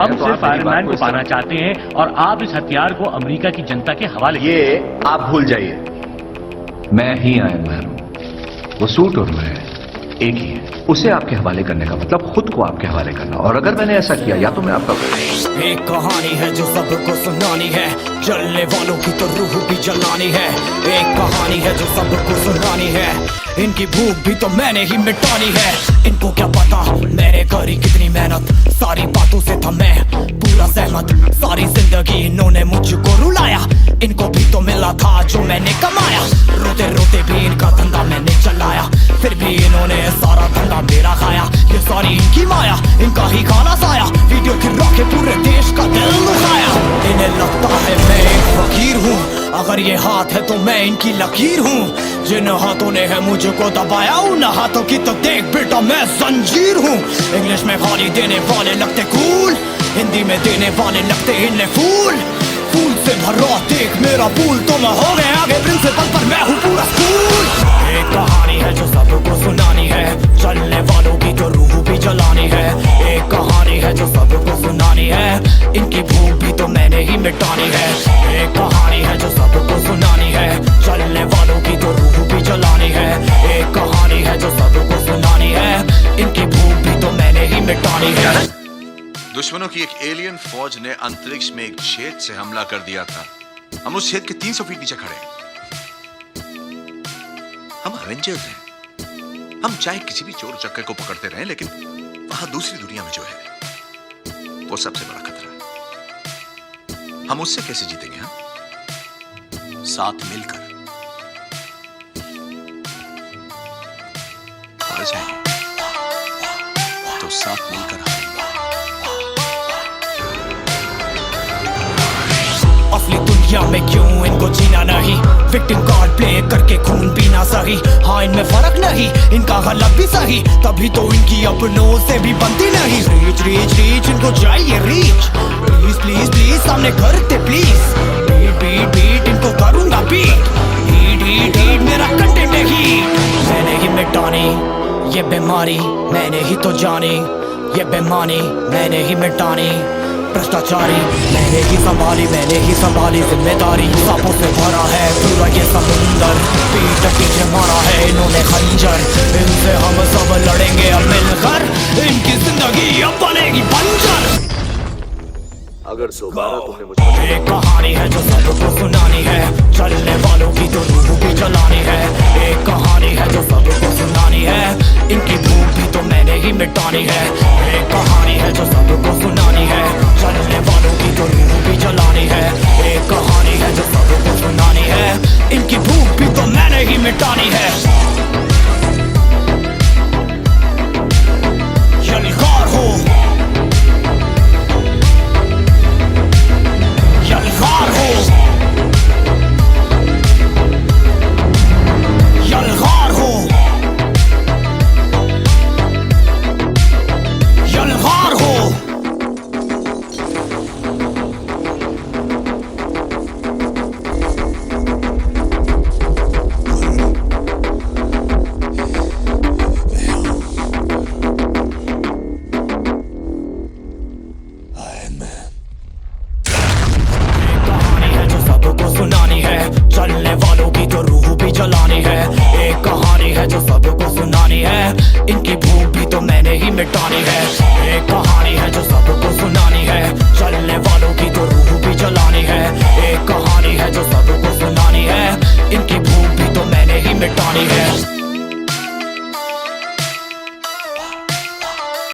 हम सिर्फ iron man को पाना चाहते हैं और आप इस हथियार को अमेरिका की जनता के हवाले ये आप भूल जाइए। मैं ही आयरन मैन हूं। वो सूट और मैं एक ही है। उसे आपके हवाले करने का मतलब खुद को आपके हवाले करना, और अगर मैंने ऐसा किया या तो मैं आपका एक कहानी है जो सबको सुनानी है, जलने वालों की तो रूह भी जलानी है। एक कहानी है जो सबको सुनानी है, इनकी भूख भी तो मैंने ही मिटानी है। इनको क्या पता मैंने करी कितनी मेहनत, सारी बातों से था मैं पूरा सहमत। सारी जिंदगी इन्होंने मुझको रुलाया, इनको भी तो मिला था जो मैंने कमाया। रोते रोते भी इनका धंधा मैंने चलाया, फिर भी इन्होंने सारा धंधा मेरा खाया। ये सारी इनकी माया, इनका ही खाना साया, वीडियो गिरा के पूरे देश का दिल दुखाया। इन्हें लगता है मैं एक फकीर हूँ, अगर ये हाथ है तो मैं इनकी लकीर हूँ। जिन हाथों ने है मुझको दबाया, उन हाथों की तो देख बेटा मैं जंजीर हूँ। इंग्लिश में गाली देने वाले लगते कूल, हिंदी में देने वाले लगते इन्हें फूल। फूल से भरा देख मेरा पूल, तो मैं हो गए आगे प्रिंसिपल पर मैं हूँ पूरा स्कूल। एक कहानी है जो सबको सुनानी है, चलने वालों की तो रूह भी जलानी है। एक कहानी है जो सबको सुनानी है, इनकी भूख भी तो मैंने ही मिटानी है। एक कहानी है जो सबको सुनानी है, चलने वालों की तो रूह भी जलानी है। एक कहानी है जो सबको सुनानी है, इनकी भूख भी तो मैंने ही मिटानी है। दुश्मनों की एक एलियन फौज ने अंतरिक्ष में एक छेद से हमला कर दिया था। हम उस छेद के 300 फीट नीचे खड़े हैं। हम एवेंजर्स हैं। हम चाहे किसी भी चोर चक्कर को पकड़ते रहें, लेकिन वहां दूसरी दुनिया में जो है वो सबसे बड़ा खतरा है। हम उससे कैसे जीतेंगे? हम साथ मिलकर हार जाएंगे तो साथ मिलकर हारेंगे। असली दुनिया में क्यों इनको जीना नहीं, विक्टिम कार्ड प्ले करके खून पीना सही। हाँ इनमें फर्क नहीं, इनका गलत भी सही, तभी तो इनकी अपनों से भी बनती नहीं। रीच रीच रीच इनको चाहिए रीच, प्लीज प्लीज प्लीज सामने करते प्लीज। बीट बीट बीट इनको करूंगा बीट, हीट हीट हीट मेरा कंटेंट है हीट। मैंने ही मिटानी ये बीमारी, मैंने ही तो जानी ये बेमानी, मैंने ही मिटानी भ्रष्टाचारी। मैंने ही संभाली जिम्मेदारी। सांपों से भरा है पूरा ये समुंदर, पीठ पीछे मारा है इन्होंने खंजर। इनसे हम सब लड़ेंगे अब मिलकर, इनकी जिंदगी अब बनेगी बंजर। अगर दोबारा तुमने मुझे एक कहानी है जो सबको सुनानी है, चलने वालों की तो रूह भी जलानी है। एक कहानी है जो सबको सुनानी है, इनकी भूख भी तो मैंने ही मिटानी है। एक कहानी है जो सबको सुनानी है, चलने वालों की तो रूह भी जलानी है। एक कहानी है जो सबको सुनानी है, इनकी भूख भी तो मैंने ही मिटानी है। यलगार हो यलगार हो यलगार हो यलगार हो। सुनानी है, चलने वालों की तो रूह भी जलानी है। एक कहानी है जो सबको सुनानी है, इनकी भूख भी तो मैंने ही मिटानी है। एक कहानी है जो सबको सुनानी है, चलने वालों की तो रूह भी जलानी है। एक कहानी है जो सबको सुनानी है, इनकी भूख भी तो मैंने ही मिटानी है।